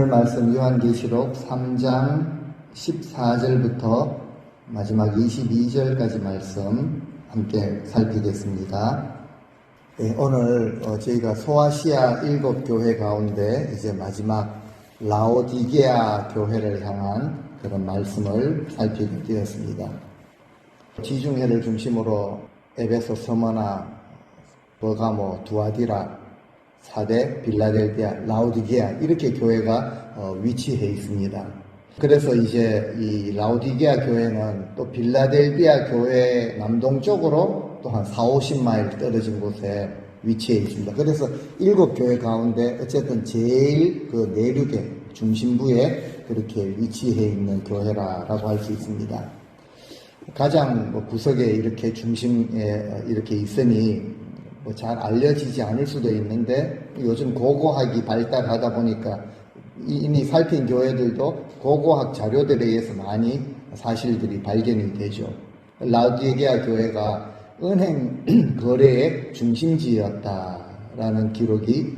오늘 말씀 요한계시록 3장 14절부터 마지막 22절까지 말씀 함께 살피겠습니다. 오늘 저희가 소아시아 7교회 가운데 이제 마지막 라오디게아 교회를 향한 그런 말씀을 살피게 되었습니다. 지중해를 중심으로 에베소, 서머나, 버가모, 두아디라, 사대, 빌라델비아, 라오디게아 이렇게 교회가 위치해 있습니다. 그래서 이제 이 라오디게아 교회는 또 빌라델비아 교회 남동쪽으로 또 한 40-50마일 떨어진 곳에 위치해 있습니다. 그래서 7교회 가운데 어쨌든 제일 그 내륙의 중심부에 그렇게 위치해 있는 교회라고 할 수 있습니다. 가장 구석에 이렇게 중심에 이렇게 있으니 잘 알려지지 않을 수도 있는데 요즘 고고학이 발달하다 보니까 이미 살핀 교회들도 고고학 자료들에 의해서 많이 사실들이 발견이 되죠. 라오디게아 교회가 은행 거래의 중심지였다라는 기록이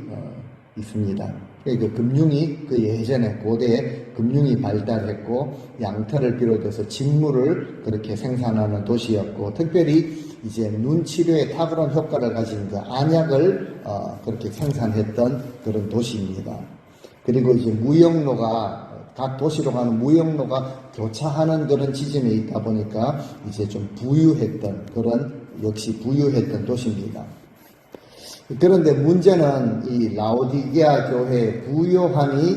있습니다. 그 금융이 그 예전에 고대에 금융이 발달했고 양털을 비롯해서 직물을 그렇게 생산하는 도시였고 특별히 이제 눈 치료에 탁월한 효과를 가진 그 안약을 그렇게 생산했던 그런 도시입니다. 그리고 이제 무역로가 각 도시로 가는 무역로가 교차하는 그런 지점에 있다 보니까 이제 좀 부유했던 그런 역시 부유했던 도시입니다. 그런데 문제는 이 라오디게아 교회의 부요함이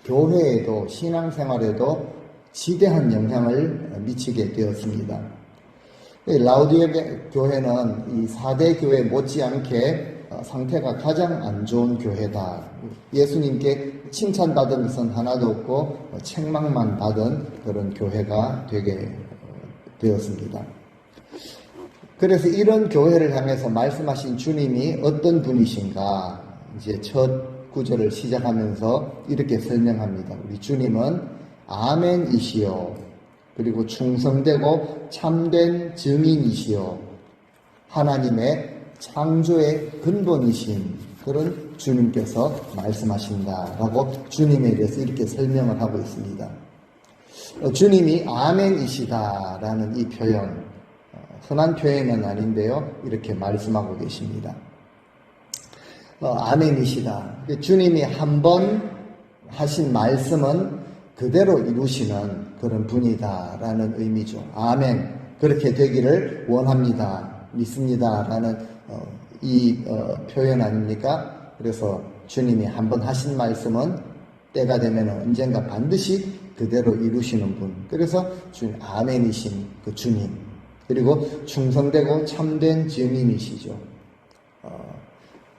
교회에도 신앙생활에도 지대한 영향을 미치게 되었습니다. 라오디게아 교회는 이 4대 교회 못지않게 상태가 가장 안 좋은 교회다. 예수님께 칭찬받은 것은 하나도 없고 책망만 받은 그런 교회가 되게 되었습니다. 그래서 이런 교회를 향해서 말씀하신 주님이 어떤 분이신가 이제 첫 구절을 시작하면서 이렇게 설명합니다. 우리 주님은 아멘이시요 그리고 충성되고 참된 증인이시요 하나님의 창조의 근본이신 그런 주님께서 말씀하신다라고 주님에 대해서 이렇게 설명을 하고 있습니다. 주님이 아멘이시다라는 이 표현 흔한 표현은 아닌데요. 이렇게 말씀하고 계십니다. 아멘이시다. 주님이 한 번 하신 말씀은 그대로 이루시는 그런 분이다라는 의미죠. 아멘. 그렇게 되기를 원합니다. 믿습니다라는 이 표현 아닙니까? 그래서 주님이 한 번 하신 말씀은 때가 되면 언젠가 반드시 그대로 이루시는 분. 그래서 주님 아멘이신 그 주님. 그리고 충성되고 참된 증인이시죠.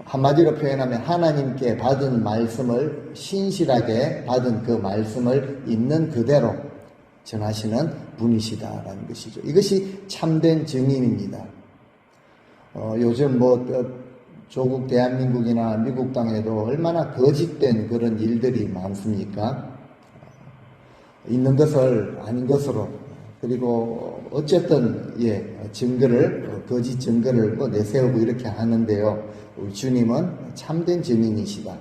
한마디로 표현하면 하나님께 받은 말씀을 신실하게 받은 그 말씀을 있는 그대로 전하시는 분이시다라는 것이죠. 이것이 참된 증인입니다. 요즘 조국 대한민국이나 미국 땅에도 얼마나 거짓된 그런 일들이 많습니까? 있는 것을 아닌 것으로 그리고 어쨌든 증거를 거짓 증거를 내세우고 이렇게 하는데요. 우리 주님은 참된 증인이시다.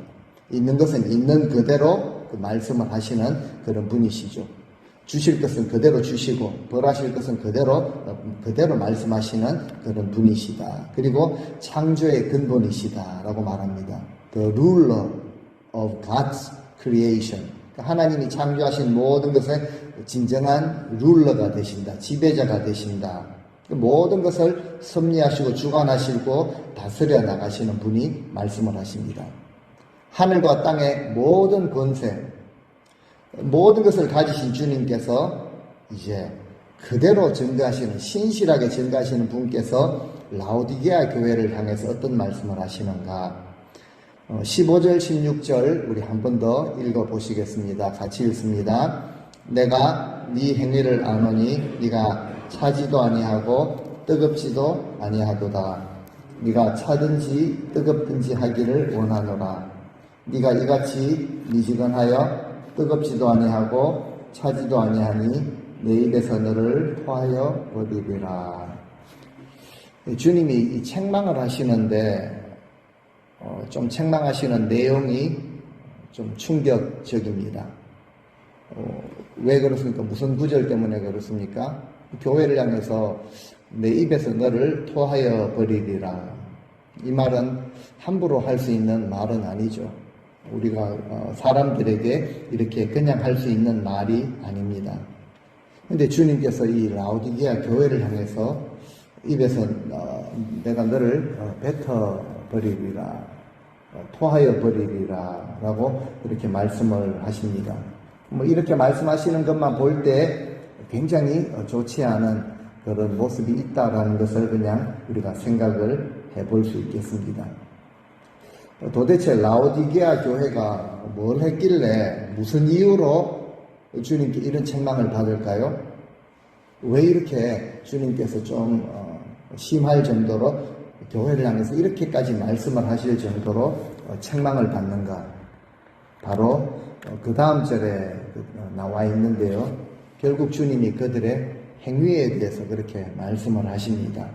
있는 것은 있는 그대로 그 말씀을 하시는 그런 분이시죠. 주실 것은 그대로 주시고 벌하실 것은 그대로 말씀하시는 그런 분이시다. 그리고 창조의 근본이시다라고 말합니다. The ruler of God's creation. 하나님이 창조하신 모든 것의 진정한 룰러가 되신다. 지배자가 되신다. 모든 것을 섭리하시고 주관하시고 다스려 나가시는 분이 말씀을 하십니다. 하늘과 땅의 모든 권세, 모든 것을 가지신 주님께서 이제 그대로 증거하시는, 신실하게 증거하시는 분께서 라오디게아 교회를 향해서 어떤 말씀을 하시는가? 15절, 16절 우리 한 번 더 읽어보시겠습니다. 같이 읽습니다. 내가 네 행위를 아노니 네가 차지도 아니하고 뜨겁지도 아니하도다. 네가 차든지 뜨겁든지 하기를 원하노라. 네가 이같이 미지근하여 뜨겁지도 아니하고 차지도 아니하니 내 입에서 너를 토하여 버리리라. 주님이 이 책망을 하시는데 좀 책망하시는 내용이 좀 충격적입니다. 왜 그렇습니까? 무슨 구절 때문에 그렇습니까? 교회를 향해서 내 입에서 너를 토하여 버리리라. 이 말은 함부로 할 수 있는 말은 아니죠. 우리가 사람들에게 이렇게 그냥 할 수 있는 말이 아닙니다. 근데 주님께서 이 라오디게아 교회를 향해서 입에서 내가 너를 뱉어 버리리라, 토하여 버리리라 라고 이렇게 말씀을 하십니다. 뭐 이렇게 말씀하시는 것만 볼 때 굉장히 좋지 않은 그런 모습이 있다라는 것을 그냥 우리가 생각을 해볼 수 있겠습니다. 도대체 라오디게아 교회가 뭘 했길래 무슨 이유로 주님께 이런 책망을 받을까요? 왜 이렇게 주님께서 좀 심할 정도로 교회를 향해서 이렇게까지 말씀을 하실 정도로 책망을 받는가? 바로 그 다음 절에 나와 있는데요. 결국 주님이 그들의 행위에 대해서 그렇게 말씀을 하십니다.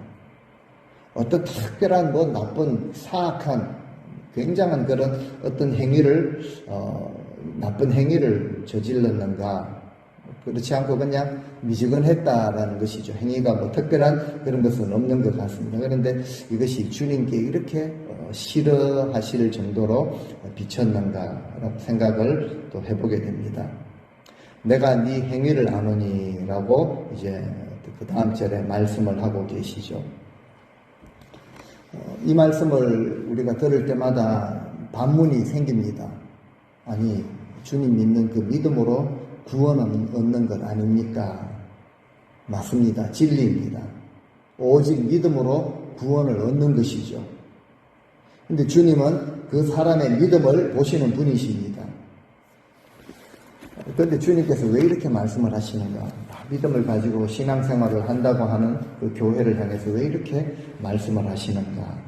어떤 특별한 나쁜 사악한 굉장한 그런 어떤 행위를 나쁜 행위를 저질렀는가? 그렇지 않고 그냥 미지근했다라는 것이죠. 행위가 뭐 특별한 그런 것은 없는 것 같습니다. 그런데 이것이 주님께 이렇게 싫어하실 정도로 비쳤는가라고 생각을 또 해보게 됩니다. 내가 네 행위를 아노니라고 이제 그 다음 절에 말씀을 하고 계시죠. 이 말씀을 우리가 들을 때마다 반문이 생깁니다. 아니, 주님 믿는 그 믿음으로 구원을 얻는 것 아닙니까? 맞습니다. 진리입니다. 오직 믿음으로 구원을 얻는 것이죠. 근데 주님은 그 사람의 믿음을 보시는 분이십니다. 그런데 주님께서 왜 이렇게 말씀을 하시는가? 믿음을 가지고 신앙생활을 한다고 하는 그 교회를 향해서 왜 이렇게 말씀을 하시는가?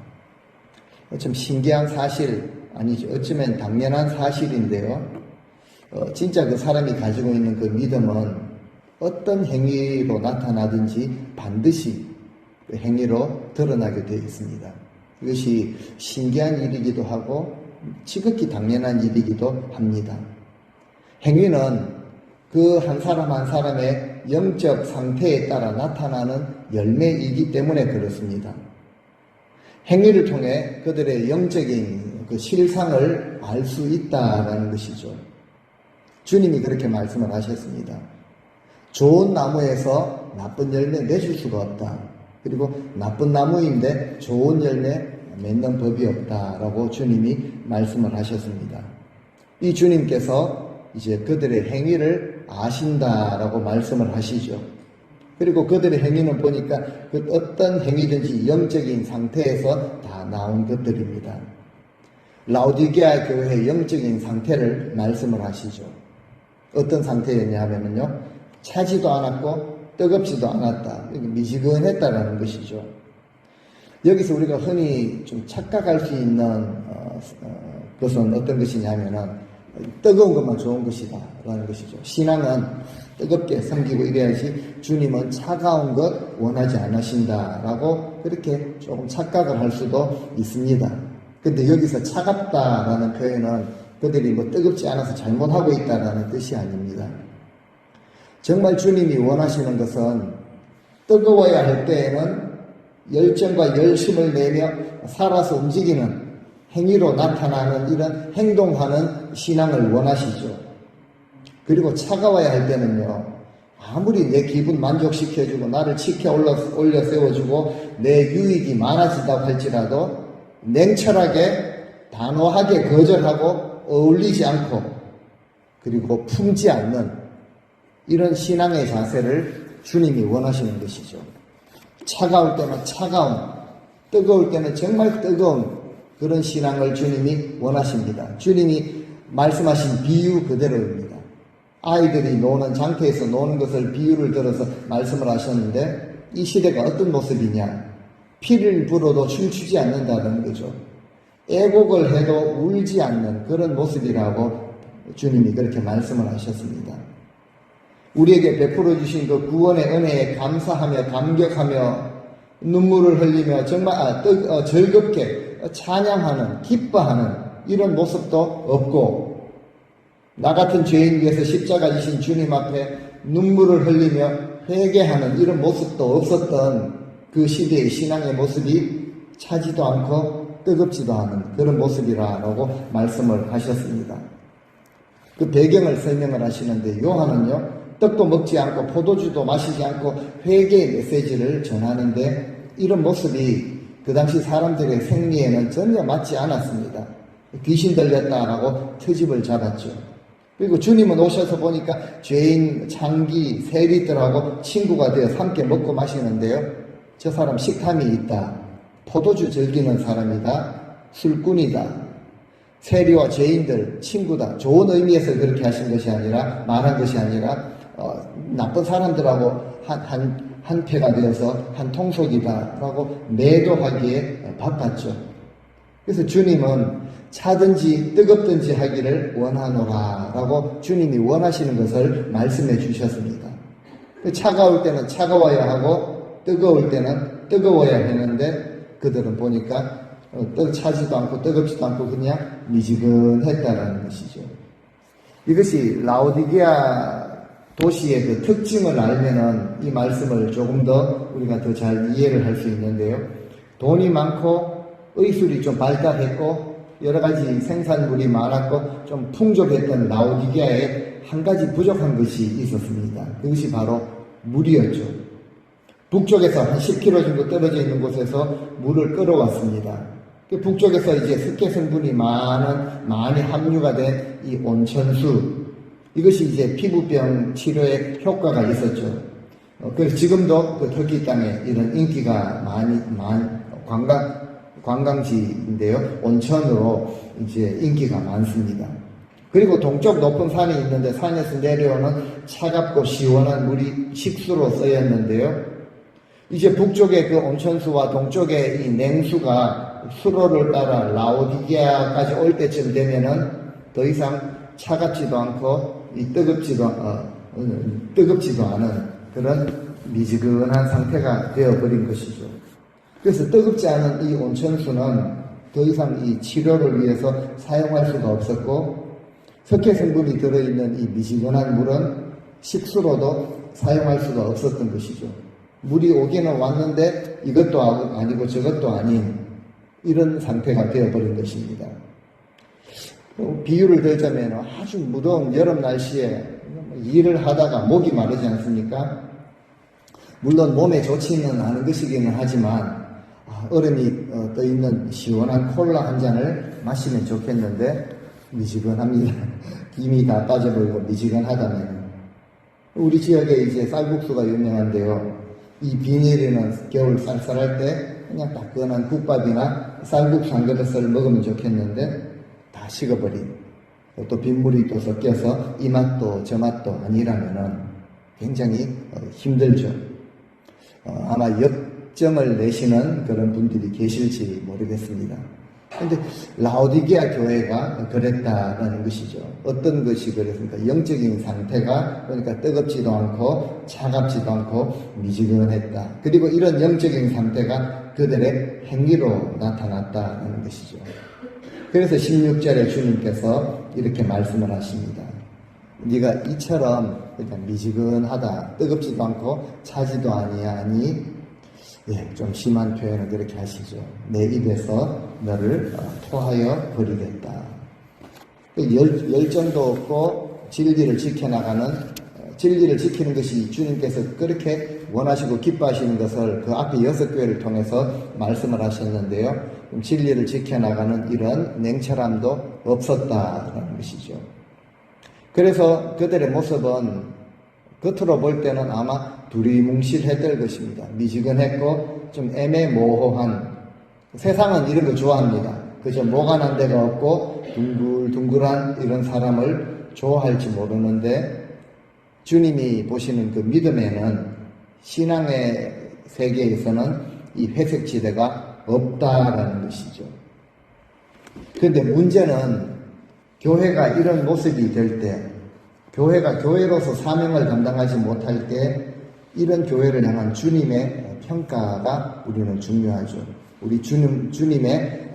좀 신기한 사실, 아니죠. 어쩌면 당연한 사실인데요. 진짜 그 사람이 가지고 있는 그 믿음은 어떤 행위로 나타나든지 반드시 그 행위로 드러나게 되어 있습니다. 이것이 신기한 일이기도 하고 지극히 당연한 일이기도 합니다. 행위는 그 한 사람 한 사람의 영적 상태에 따라 나타나는 열매이기 때문에 그렇습니다. 행위를 통해 그들의 영적인 그 실상을 알 수 있다라는 것이죠. 주님이 그렇게 말씀을 하셨습니다. 좋은 나무에서 나쁜 열매 내줄 수가 없다. 그리고 나쁜 나무인데 좋은 열매 맺는 법이 없다라고 주님이 말씀을 하셨습니다. 이 주님께서 이제 그들의 행위를 아신다라고 말씀을 하시죠. 그리고 그들의 행위는 보니까 그 어떤 행위든지 영적인 상태에서 다 나온 것들입니다. 라오디게아 교회의 영적인 상태를 말씀을 하시죠. 어떤 상태였냐 하면요, 차지도 않았고 뜨겁지도 않았다. 미지근했다라는 것이죠. 여기서 우리가 흔히 좀 착각할 수 있는 것은 어떤 것이냐면은 뜨거운 것만 좋은 것이다 라는 것이죠. 신앙은 뜨겁게 섬기고 이래야지 주님은 차가운 것 원하지 않으신다라고 그렇게 조금 착각을 할 수도 있습니다. 근데 여기서 차갑다라는 표현은 그들이 뭐 뜨겁지 않아서 잘못하고 있다라는 뜻이 아닙니다. 정말 주님이 원하시는 것은 뜨거워야 할 때에는 열정과 열심을 내며 살아서 움직이는 행위로 나타나는 이런 행동하는 신앙을 원하시죠. 그리고 차가워야 할 때는요, 아무리 내 기분 만족시켜주고 나를 치켜 올려 세워주고 내 유익이 많아진다고 할지라도 냉철하게 단호하게 거절하고 어울리지 않고 그리고 품지 않는 이런 신앙의 자세를 주님이 원하시는 것이죠. 차가울 때는 차가운, 뜨거울 때는 정말 뜨거운 그런 신앙을 주님이 원하십니다. 주님이 말씀하신 비유 그대로입니다. 아이들이 노는 장터에서 노는 것을 비유를 들어서 말씀을 하셨는데 이 시대가 어떤 모습이냐? 피를 불어도 춤추지 않는다는 거죠. 애곡을 해도 울지 않는 그런 모습이라고 주님이 그렇게 말씀을 하셨습니다. 우리에게 베풀어 주신 그 구원의 은혜에 감사하며 감격하며 눈물을 흘리며 정말 즐겁게 찬양하는 기뻐하는 이런 모습도 없고 나 같은 죄인 위해서 십자가 지신 주님 앞에 눈물을 흘리며 회개하는 이런 모습도 없었던 그 시대의 신앙의 모습이 차지도 않고 뜨겁지도 않은 그런 모습이라고 말씀을 하셨습니다. 그 배경을 설명을 하시는데 요한은요, 떡도 먹지 않고 포도주도 마시지 않고 회개의 메시지를 전하는데 이런 모습이 그 당시 사람들의 생리에는 전혀 맞지 않았습니다. 귀신 들렸다라고 트집을 잡았죠. 그리고 주님은 오셔서 보니까 죄인, 창기, 세리들하고 친구가 되어 함께 먹고 마시는데요. 저 사람 식탐이 있다. 포도주 즐기는 사람이다. 술꾼이다. 세리와 죄인들, 친구다. 좋은 의미에서 그렇게 하신 것이 아니라, 말한 것이 아니라, 나쁜 사람들하고 한 패가 되어서 한 통속이다라고 매도하기에 바빴죠. 그래서 주님은 차든지 뜨겁든지 하기를 원하노라라고 주님이 원하시는 것을 말씀해 주셨습니다. 차가울 때는 차가워야 하고 뜨거울 때는 뜨거워야 하는데 그들은 보니까 차지도 않고 뜨겁지도 않고 그냥 미지근했다라는 것이죠. 이것이 라오디게아 도시의 그 특징을 알면은 이 말씀을 조금 더 우리가 더 잘 이해를 할 수 있는데요. 돈이 많고 의술이 좀 발달했고 여러 가지 생산물이 많았고 좀 풍족했던 라오디게아에 한 가지 부족한 것이 있었습니다. 그것이 바로 물이었죠. 북쪽에서 한 10km 정도 떨어져 있는 곳에서 물을 끌어왔습니다. 북쪽에서 이제 습계 성분이 많이 함유가 된 이 온천수, 이것이 이제 피부병 치료에 효과가 있었죠. 그래서 지금도 그 터키 땅에 이런 인기가 관광지인데요. 온천으로 이제 인기가 많습니다. 그리고 동쪽 높은 산이 있는데 산에서 내려오는 차갑고 시원한 물이 식수로 쓰였는데요. 이제 북쪽의 그 온천수와 동쪽의 이 냉수가 수로를 따라 라오디게아까지 올 때쯤 되면은 더 이상 차갑지도 않고 뜨겁지도 않은 그런 미지근한 상태가 되어버린 것이죠. 그래서 뜨겁지 않은 이 온천수는 더 이상 이 치료를 위해서 사용할 수가 없었고 석회 성분이 들어있는 이 미지근한 물은 식수로도 사용할 수가 없었던 것이죠. 물이 오기는 왔는데 이것도 아니고 저것도 아닌 이런 상태가 되어버린 것입니다. 비유를 들자면 아주 무더운 여름 날씨에 일을 하다가 목이 마르지 않습니까? 물론 몸에 좋지는 않은 것이기는 하지만 얼음이 떠있는 시원한 콜라 한 잔을 마시면 좋겠는데 미지근합니다. 김이 다 빠져버리고 미지근하다면 우리 지역에 이제 쌀국수가 유명한데요. 이 비 내리는 겨울 쌀쌀할 때 그냥 따끈한 국밥이나 쌀국수 한 그릇을 먹으면 좋겠는데 다 식어버린 또 빗물이 또 섞여서 이 맛도 저 맛도 아니라면은 굉장히 힘들죠. 아마 역정을 내시는 그런 분들이 계실지 모르겠습니다. 근데 라오디게아 교회가 그랬다는 것이죠. 어떤 것이 그랬습니까? 영적인 상태가 그러니까 뜨겁지도 않고 차갑지도 않고 미지근했다. 그리고 이런 영적인 상태가 그들의 행위로 나타났다는 것이죠. 그래서 16절에 주님께서 이렇게 말씀을 하십니다. 네가 이처럼 그러니까 미지근하다, 뜨겁지도 않고 차지도 아니하니 좀 심한 표현을 그렇게 하시죠. 내 입에서 너를 토하여 버리겠다. 열정도 없고 진리를 지켜나가는, 진리를 지키는 것이 주님께서 그렇게 원하시고 기뻐하시는 것을 그 앞에 6교회를 통해서 말씀을 하셨는데요. 진리를 지켜나가는 이런 냉철함도 없었다라는 것이죠. 그래서 그들의 모습은 겉으로 볼 때는 아마 두리뭉실했을 것입니다. 미지근했고 좀 애매모호한, 세상은 이런 거 좋아합니다. 그저 모관한 데가 없고 둥글둥글한 이런 사람을 좋아할지 모르는데 주님이 보시는 그 믿음에는, 신앙의 세계에서는 이 회색지대가 없다라는 것이죠. 그런데 문제는 교회가 이런 모습이 될 때, 교회가 교회로서 사명을 감당하지 못할 때 이런 교회를 향한 주님의 평가가 우리는 중요하죠. 우리 주님의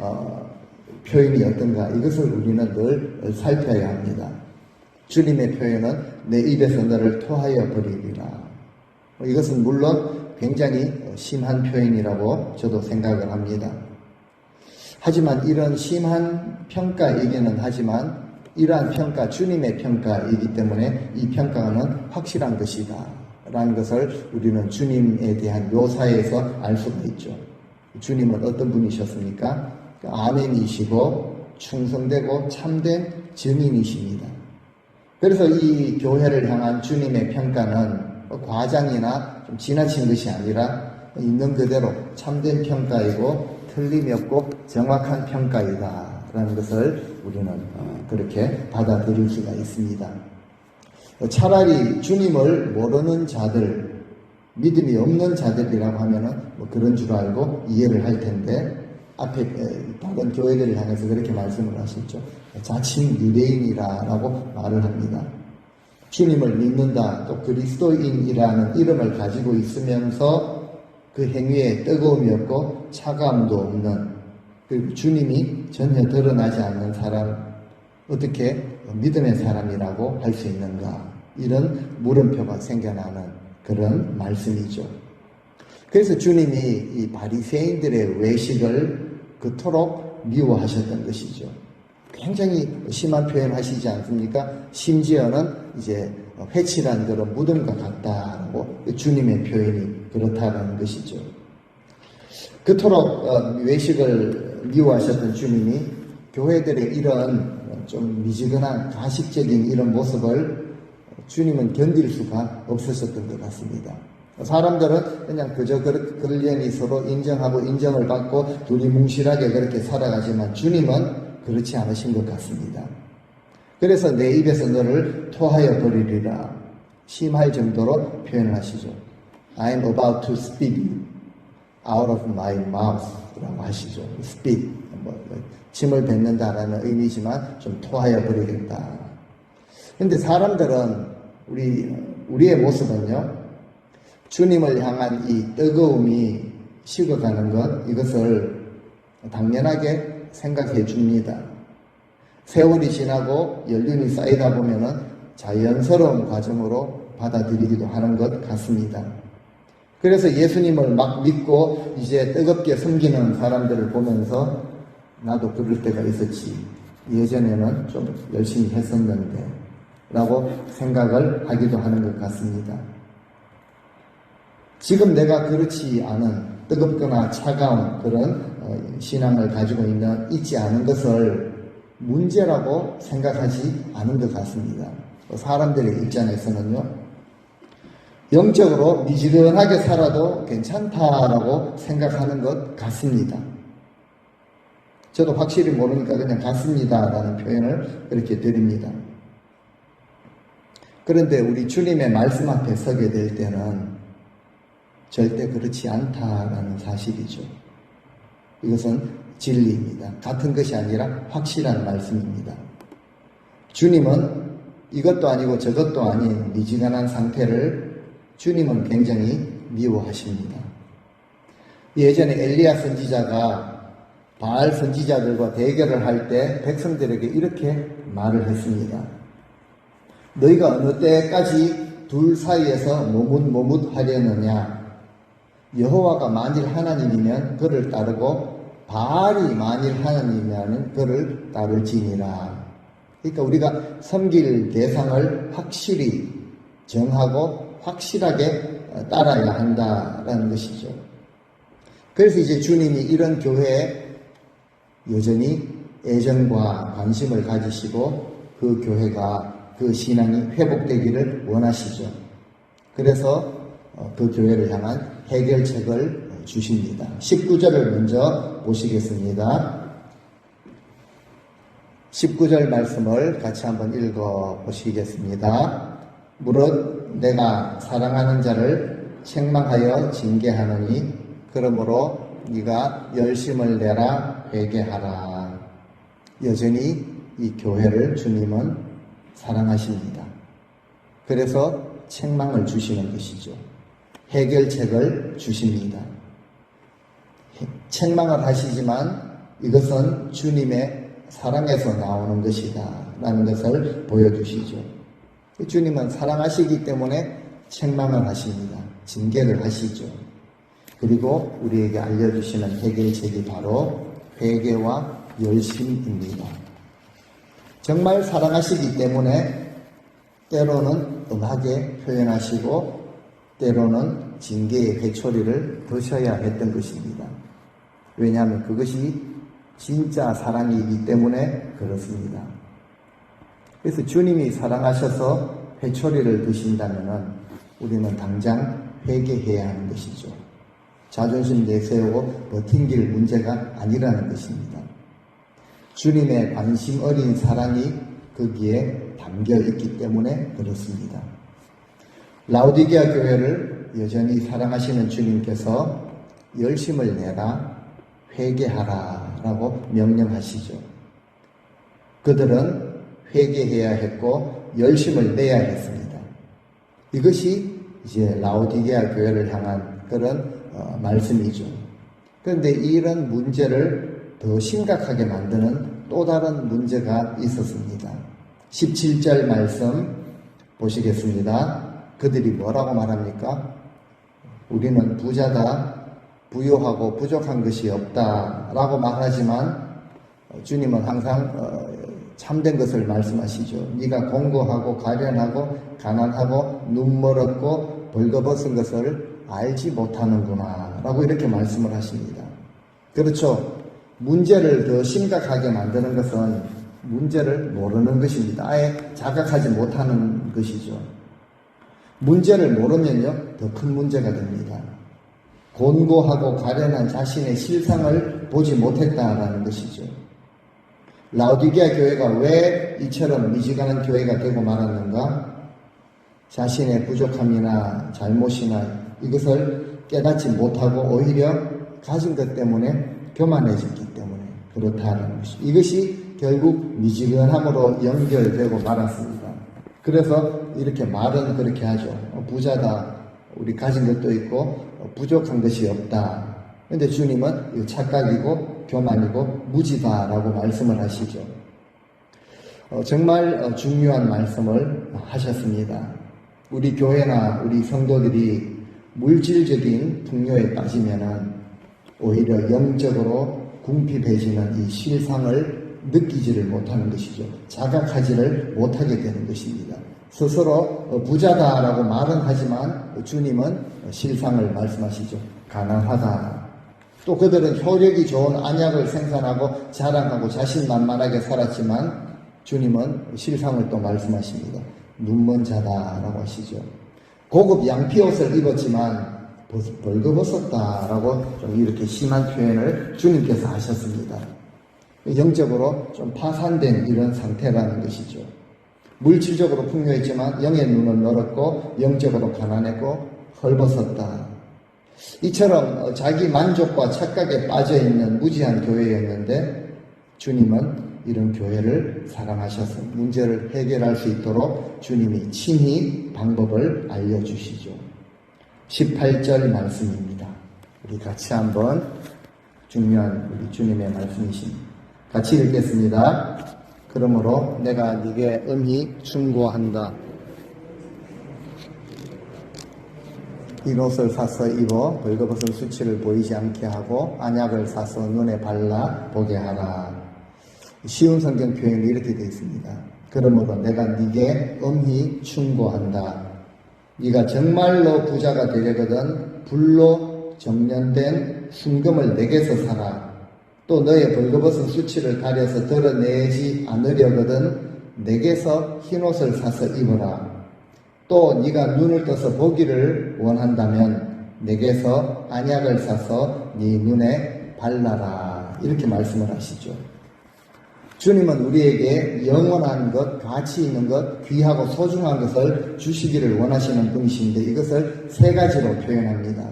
표현이 어떤가, 이것을 우리는 늘 살펴야 합니다. 주님의 표현은 내 입에서 너를 토하여 버리리라. 이것은 물론 굉장히 심한 표현이라고 저도 생각을 합니다. 하지만 이런 심한 평가이기는 하지만 이러한 평가, 주님의 평가이기 때문에 이 평가는 확실한 것이다 라는 것을 우리는 주님에 대한 묘사에서 알 수가 있죠. 주님은 어떤 분이셨습니까? 아멘이시고 충성되고 참된 증인이십니다. 그래서 이 교회를 향한 주님의 평가는 과장이나 좀 지나친 것이 아니라 있는 그대로 참된 평가이고 틀림이 없고 정확한 평가이다 라는 것을 우리는 그렇게 받아들일 수가 있습니다. 차라리 주님을 모르는 자들, 믿음이 없는 자들이라고 하면은 뭐 그런 줄 알고 이해를 할 텐데 앞에 다른 교회들을 향해서 그렇게 말씀을 하셨죠. 자칭 유대인이라고 말을 합니다. 주님을 믿는다, 또 그리스도인이라는 이름을 가지고 있으면서 그 행위에 뜨거움이 없고 차가움도 없는, 그리고 주님이 전혀 드러나지 않는 사람, 어떻게 믿음의 사람이라고 할 수 있는가? 이런 물음표가 생겨나는 그런 말씀이죠. 그래서 주님이 이 바리새인들의 외식을 그토록 미워하셨던 것이죠. 굉장히 심한 표현 하시지 않습니까? 심지어는 이제 회칠한 그런 무덤과 같다라고 주님의 표현이 그렇다는 것이죠. 그토록 외식을 미워하셨던 주님이 교회들의 이런 좀 미지근한 가식적인 이런 모습을 주님은 견딜 수가 없으셨던 것 같습니다. 사람들은 그냥 그저 그러려니 서로 인정하고 인정을 받고 둘이 뭉실하게 그렇게 살아가지만 주님은 그렇지 않으신 것 같습니다. 그래서 내 입에서 너를 토하여 버리리라 심할 정도로 표현을 하시죠. I'm about to spit you out of my mouth 라고 하시죠. spit, 침을 뱉는다라는 의미지만 좀 토하여 버리겠다. 근데 사람들은 우리의 모습은요, 주님을 향한 이 뜨거움이 식어가는 것, 이것을 당연하게 생각해 줍니다. 세월이 지나고 연륜이 쌓이다 보면은 자연스러운 과정으로 받아들이기도 하는 것 같습니다. 그래서 예수님을 막 믿고 이제 뜨겁게 섬기는 사람들을 보면서 나도 그럴 때가 있었지. 예전에는 좀 열심히 했었는데 라고 생각을 하기도 하는 것 같습니다. 지금 내가 그렇지 않은 뜨겁거나 차가운 그런 신앙을 가지고 있지 않은 것을 문제라고 생각하지 않은 것 같습니다. 사람들의 입장에서는요, 영적으로 미지근하게 살아도 괜찮다라고 생각하는 것 같습니다. 저도 확실히 모르니까 그냥 같습니다라는 표현을 그렇게 드립니다. 그런데 우리 주님의 말씀 앞에 서게 될 때는 절대 그렇지 않다라는 사실이죠. 이것은 진리입니다. 같은 것이 아니라 확실한 말씀입니다. 주님은 이것도 아니고 저것도 아닌 미지근한 상태를 주님은 굉장히 미워하십니다. 예전에 엘리야 선지자가 바알 선지자들과 대결을 할 때 백성들에게 이렇게 말을 했습니다. 너희가 어느 때까지 둘 사이에서 머뭇머뭇하려느냐? 여호와가 만일 하나님이면 그를 따르고 바알이 만일 하나님이면 그를 따를지니라. 그러니까 우리가 섬길 대상을 확실히 정하고 확실하게 따라야 한다라는 것이죠. 그래서 이제 주님이 이런 교회에 여전히 애정과 관심을 가지시고 그 교회가 그 신앙이 회복되기를 원하시죠. 그래서 그 교회를 향한 해결책을 주십니다. 19절을 먼저 보시겠습니다. 19절 말씀을 같이 한번 읽어 보시겠습니다. 무릇 내가 사랑하는 자를 책망하여 징계하느니 그러므로 네가 열심을 내라 회개하라. 여전히 이 교회를 주님은 사랑하십니다. 그래서 책망을 주시는 것이죠. 해결책을 주십니다. 책망을 하시지만 이것은 주님의 사랑에서 나오는 것이다 라는 것을 보여주시죠. 주님은 사랑하시기 때문에 책망을 하십니다. 징계를 하시죠. 그리고 우리에게 알려주시는 해결책이 바로 회개와 열심입니다. 정말 사랑하시기 때문에 때로는 엄하게 표현하시고 때로는 징계의 회초리를 드셔야 했던 것입니다. 왜냐하면 그것이 진짜 사랑이기 때문에 그렇습니다. 그래서 주님이 사랑하셔서 회초리를 드신다면 우리는 당장 회개해야 하는 것이죠. 자존심 내세우고 버틴길 문제가 아니라는 것입니다. 주님의 관심 어린 사랑이 거기에 담겨 있기 때문에 그렇습니다. 라오디게아 교회를 여전히 사랑하시는 주님께서 열심을 내라, 회개하라 라고 명령하시죠. 그들은 회개해야 했고 열심을 내야 했습니다. 이것이 이제 라오디게아 교회를 향한 그런 말씀이죠. 그런데 이런 문제를 더 심각하게 만드는 또 다른 문제가 있었습니다. 17절 말씀 보시겠습니다. 그들이 뭐라고 말합니까? 우리는 부자다, 부요하고 부족한 것이 없다 라고 말하지만 주님은 항상 참된 것을 말씀하시죠. 네가 공고하고 가련하고 가난하고 눈멀었고 벌거벗은 것을 알지 못하는구나 라고 이렇게 말씀을 하십니다. 그렇죠. 문제를 더 심각하게 만드는 것은 문제를 모르는 것입니다. 아예 자각하지 못하는 것이죠. 문제를 모르면요 더 큰 문제가 됩니다. 곤고하고 가련한 자신의 실상을 보지 못했다라는 것이죠. 라오디게아 교회가 왜 이처럼 미지근한 교회가 되고 말았는가? 자신의 부족함이나 잘못이나 이것을 깨닫지 못하고 오히려 가진 것 때문에 교만해졌기 때문에 그렇다는 것이죠. 이것이 결국 미지근함으로 연결되고 말았습니다. 그래서 이렇게 말은 그렇게 하죠. 부자다, 우리 가진 것도 있고 부족한 것이 없다. 그런데 주님은 착각이고 교만이고 무지다라고 말씀을 하시죠. 정말 중요한 말씀을 하셨습니다. 우리 교회나 우리 성도들이 물질적인 풍요에 빠지면은 오히려 영적으로 궁핍해지는 이 실상을 느끼지를 못하는 것이죠. 자각하지를 못하게 되는 것입니다. 스스로 부자다라고 말은 하지만 주님은 실상을 말씀하시죠. 가난하다. 또 그들은 효력이 좋은 안약을 생산하고 자랑하고 자신만만하게 살았지만 주님은 실상을 또 말씀하십니다. 눈먼 자다라고 하시죠. 고급 양피옷을 입었지만 벌거벗었다라고 좀 이렇게 심한 표현을 주님께서 하셨습니다. 영적으로 좀 파산된 이런 상태라는 것이죠. 물질적으로 풍요했지만 영의 눈은 멀었고 영적으로 가난했고 헐벗었다. 이처럼 자기 만족과 착각에 빠져있는 무지한 교회였는데 주님은 이런 교회를 사랑하셔서 문제를 해결할 수 있도록 주님이 친히 방법을 알려주시죠. 18절 말씀입니다. 우리 같이 한번 중요한 우리 주님의 말씀이십니다. 같이 읽겠습니다. 그러므로 내가 네게 엄히 충고한다. 흰 옷을 사서 입어 벌거벗은 수치를 보이지 않게 하고 안약을 사서 눈에 발라 보게 하라. 쉬운 성경 표현이 이렇게 되어 있습니다. 그러므로 내가 네게 엄히 충고한다. 네가 정말로 부자가 되려거든 불로 정련된 순금을 내게서 사라. 또 너의 벌거벗은 수치를 가려서 드러내지 않으려거든 내게서 흰옷을 사서 입어라. 또 네가 눈을 떠서 보기를 원한다면 내게서 안약을 사서 네 눈에 발라라. 이렇게 말씀을 하시죠. 주님은 우리에게 영원한 것, 가치 있는 것, 귀하고 소중한 것을 주시기를 원하시는 분이신데 이것을 세 가지로 표현합니다.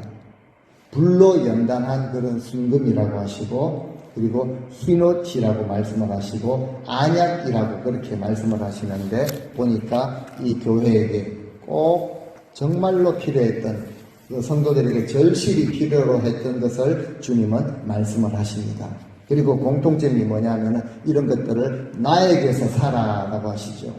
불로 연단한 그런 순금이라고 하시고 그리고 흰옷이라고 말씀을 하시고 안약이라고 그렇게 말씀을 하시는데 보니까 이 교회에게 꼭 정말로 필요했던 그 성도들에게 절실히 필요로 했던 것을 주님은 말씀을 하십니다. 그리고 공통점이 뭐냐면은 이런 것들을 나에게서 사라라고 하시죠.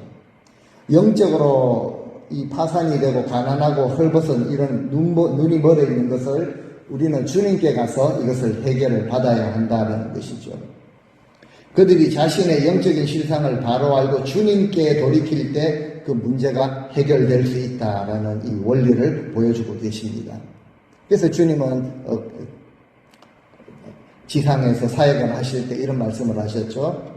영적으로 이 파산이 되고 가난하고 헐벗은 이런 눈이 멀어 있는 것을 우리는 주님께 가서 이것을 해결을 받아야 한다는 것이죠. 그들이 자신의 영적인 실상을 바로 알고 주님께 돌이킬 때 그 문제가 해결될 수 있다라는 이 원리를 보여주고 계십니다. 그래서 주님은 지상에서 사역을 하실 때 이런 말씀을 하셨죠.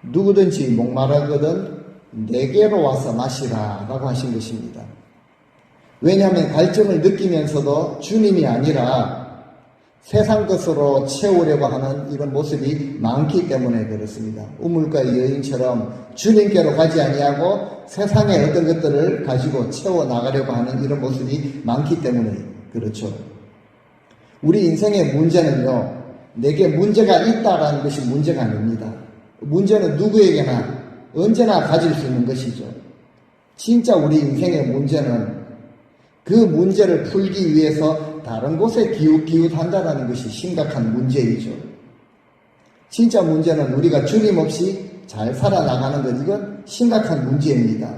누구든지 목마르거든 내게로 와서 마시라 라고 하신 것입니다. 왜냐하면 갈증을 느끼면서도 주님이 아니라 세상 것으로 채우려고 하는 이런 모습이 많기 때문에 그렇습니다. 우물가 여인처럼 주님께로 가지 아니하고 세상의 어떤 것들을 가지고 채워 나가려고 하는 이런 모습이 많기 때문에 그렇죠. 우리 인생의 문제는요, 내게 문제가 있다라는 것이 문제가 아닙니다. 문제는 누구에게나 언제나 가질 수 있는 것이죠. 진짜 우리 인생의 문제는 그 문제를 풀기 위해서 다른 곳에 기웃기웃한다는 것이 심각한 문제이죠. 진짜 문제는 우리가 주님 없이 잘 살아나가는 것, 이건 심각한 문제입니다.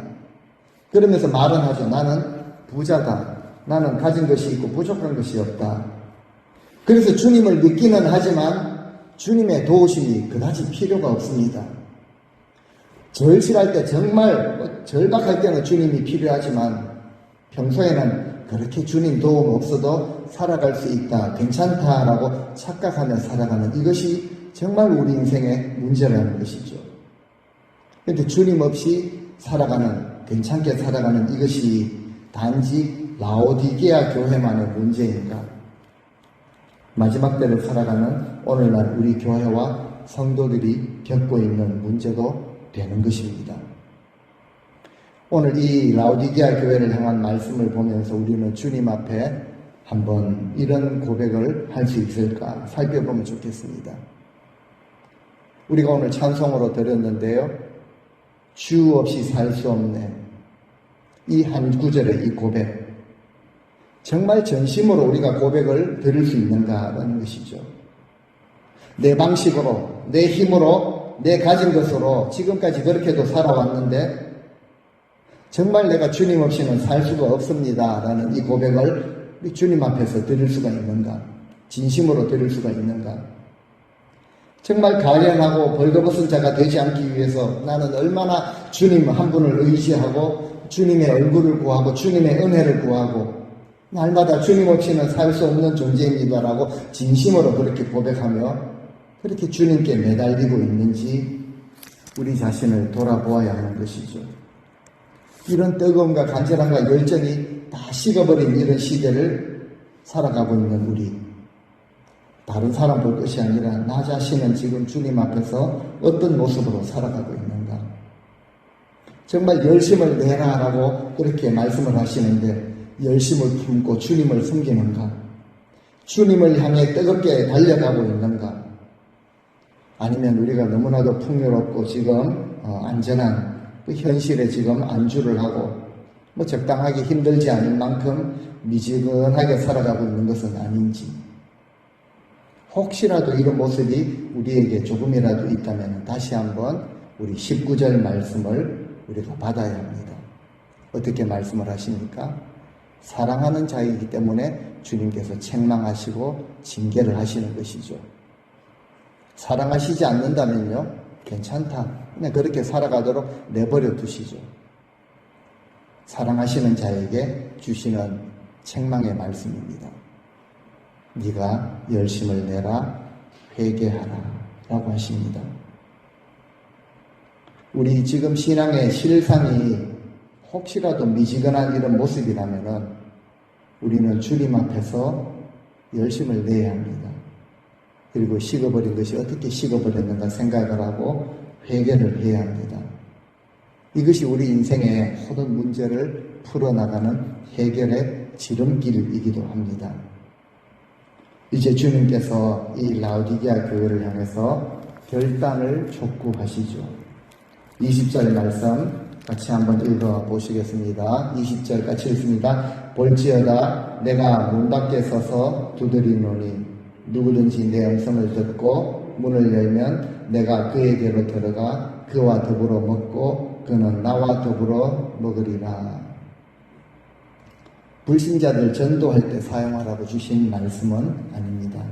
그러면서 말은 하죠. 나는 부자다. 나는 가진 것이 있고 부족한 것이 없다. 그래서 주님을 믿기는 하지만 주님의 도우심이 그다지 필요가 없습니다. 절실할 때 정말 절박할 때는 주님이 필요하지만 평소에는 그렇게 주님 도움 없어도 살아갈 수 있다, 괜찮다라고 착각하며 살아가는 이것이 정말 우리 인생의 문제라는 것이죠. 그런데 주님 없이 살아가는, 괜찮게 살아가는 이것이 단지 라오디게아 교회만의 문제인가? 마지막 때를 살아가는 오늘날 우리 교회와 성도들이 겪고 있는 문제도 되는 것입니다. 오늘 이 라오디게아 교회를 향한 말씀을 보면서 우리는 주님 앞에 한번 이런 고백을 할 수 있을까 살펴보면 좋겠습니다. 우리가 오늘 찬송으로 들었는데요. 주 없이 살 수 없네. 이 한 구절의 이 고백. 정말 전심으로 우리가 고백을 들을 수 있는가라는 것이죠. 내 방식으로, 내 힘으로, 내 가진 것으로 지금까지 그렇게도 살아왔는데 정말 내가 주님 없이는 살 수가 없습니다 라는 이 고백을 우리 주님 앞에서 드릴 수가 있는가? 진심으로 드릴 수가 있는가? 정말 가련하고 벌거벗은 자가 되지 않기 위해서 나는 얼마나 주님 한 분을 의지하고 주님의 얼굴을 구하고 주님의 은혜를 구하고 날마다 주님 없이는 살 수 없는 존재입니다라고 진심으로 그렇게 고백하며 그렇게 주님께 매달리고 있는지 우리 자신을 돌아보아야 하는 것이죠. 이런 뜨거움과 간절함과 열정이 다 식어버린 이런 시대를 살아가고 있는 우리, 다른 사람 볼 것이 아니라 나 자신은 지금 주님 앞에서 어떤 모습으로 살아가고 있는가? 정말 열심을 내라라고 그렇게 말씀을 하시는데 열심을 품고 주님을 섬기는가? 주님을 향해 뜨겁게 달려가고 있는가? 아니면 우리가 너무나도 풍요롭고 지금 안전한 그 현실에 지금 안주를 하고 적당하게 힘들지 않을 만큼 미지근하게 살아가고 있는 것은 아닌지, 혹시라도 이런 모습이 우리에게 조금이라도 있다면 다시 한번 우리 19절 말씀을 우리가 받아야 합니다. 어떻게 말씀을 하십니까? 사랑하는 자이기 때문에 주님께서 책망하시고 징계를 하시는 것이죠. 사랑하시지 않는다면요, 괜찮다, 그냥 그렇게 살아가도록 내버려 두시죠. 사랑하시는 자에게 주시는 책망의 말씀입니다. 네가 열심을 내라, 회개하라 라고 하십니다. 우리 지금 신앙의 실상이 혹시라도 미지근한 이런 모습이라면은 우리는 주님 앞에서 열심을 내야 합니다. 그리고 식어버린 것이 어떻게 식어버렸는가 생각을 하고 회개를 해야 합니다. 이것이 우리 인생의 모든 문제를 풀어나가는 해결의 지름길이기도 합니다. 이제 주님께서 이 라오디게아 교회를 향해서 결단을 촉구하시죠. 20절 말씀 같이 한번 읽어보시겠습니다. 20절 같이 읽습니다. 볼지어다 내가 문 밖에 서서 두드리노니 누구든지 내 음성을 듣고 문을 열면 내가 그에게로 들어가 그와 더불어 먹고 그는 나와 더불어 먹으리라. 불신자들 전도할 때 사용하라고 주신 말씀은 아닙니다.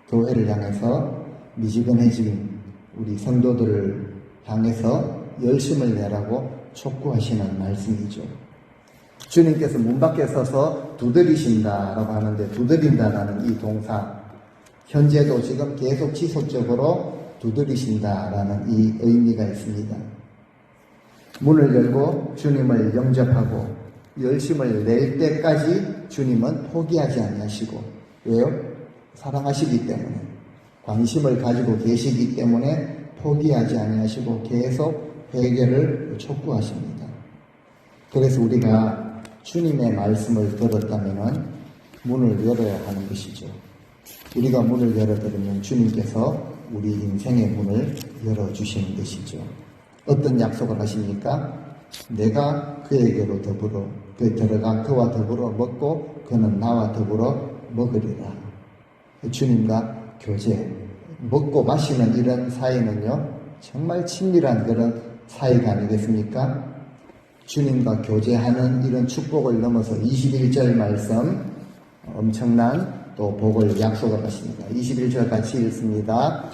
교회를 향해서 미지근해진 우리 성도들을 향해서 열심을 내라고 촉구하시는 말씀이죠. 주님께서 문 밖에 서서 두드리신다라고 하는데, 두드린다라는 이 동사, 현재도 지금 계속 지속적으로 두드리신다라는 이 의미가 있습니다. 문을 열고 주님을 영접하고 열심을 낼 때까지 주님은 포기하지 아니하시고, 왜요? 사랑하시기 때문에, 관심을 가지고 계시기 때문에 포기하지 아니하시고 계속 회개를 촉구하십니다. 그래서 우리가 주님의 말씀을 들었다면 문을 열어야 하는 것이죠. 우리가 문을 열어드리면 주님께서 우리 인생의 문을 열어주시는 것이죠. 어떤 약속을 하십니까? 내가 그에게로 더불어 들어가 그와 더불어 먹고 그는 나와 더불어 먹으리라. 주님과 교제, 먹고 마시는 이런 사이는요, 정말 친밀한 그런 사이가 아니겠습니까? 주님과 교제하는 이런 축복을 넘어서 21절 말씀, 엄청난 또 복을 약속을 하십니다. 21절 같이 읽습니다.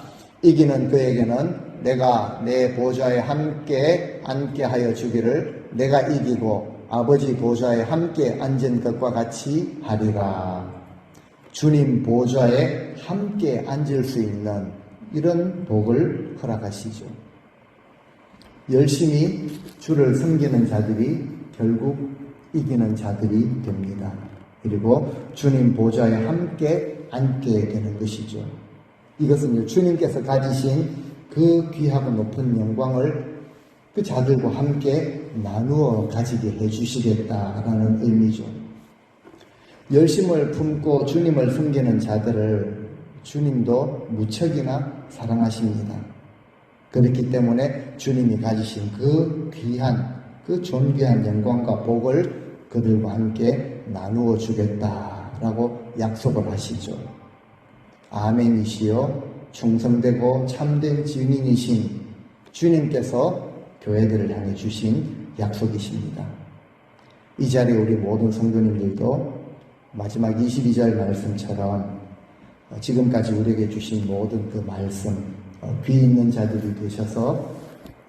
이기는 그에게는 내가 내 보좌에 함께 앉게 하여 주기를, 내가 이기고 아버지 보좌에 함께 앉은 것과 같이 하리라. 주님 보좌에 함께 앉을 수 있는 이런 복을 허락하시죠. 열심히 주를 섬기는 자들이 결국 이기는 자들이 됩니다. 그리고 주님 보좌에 함께 앉게 되는 것이죠. 이것은 주님께서 가지신 그 귀하고 높은 영광을 그 자들과 함께 나누어 가지게 해주시겠다라는 의미죠. 열심을 품고 주님을 섬기는 자들을 주님도 무척이나 사랑하십니다. 그렇기 때문에 주님이 가지신 그 귀한, 그 존귀한 영광과 복을 그들과 함께 나누어 주겠다라고 약속을 하시죠. 아멘이시요 충성되고 참된 증인이신 주님께서 교회들을 향해 주신 약속이십니다. 이 자리에 우리 모든 성도님들도 마지막 22절 말씀처럼 지금까지 우리에게 주신 모든 그 말씀, 귀 있는 자들이 되셔서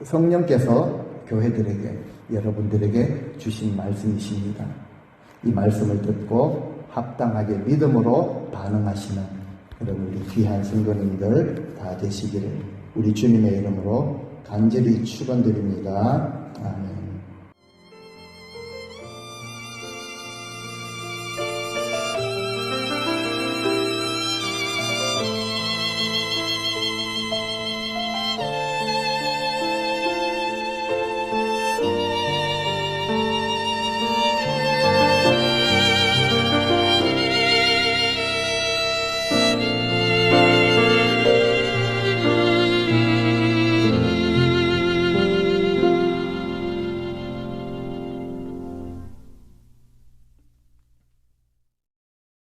성령께서 교회들에게, 여러분들에게 주신 말씀이십니다. 이 말씀을 듣고 합당하게 믿음으로 반응하시는 그런 우리 귀한 성도님들 다 되시기를 우리 주님의 이름으로 간절히 축원드립니다. 아멘.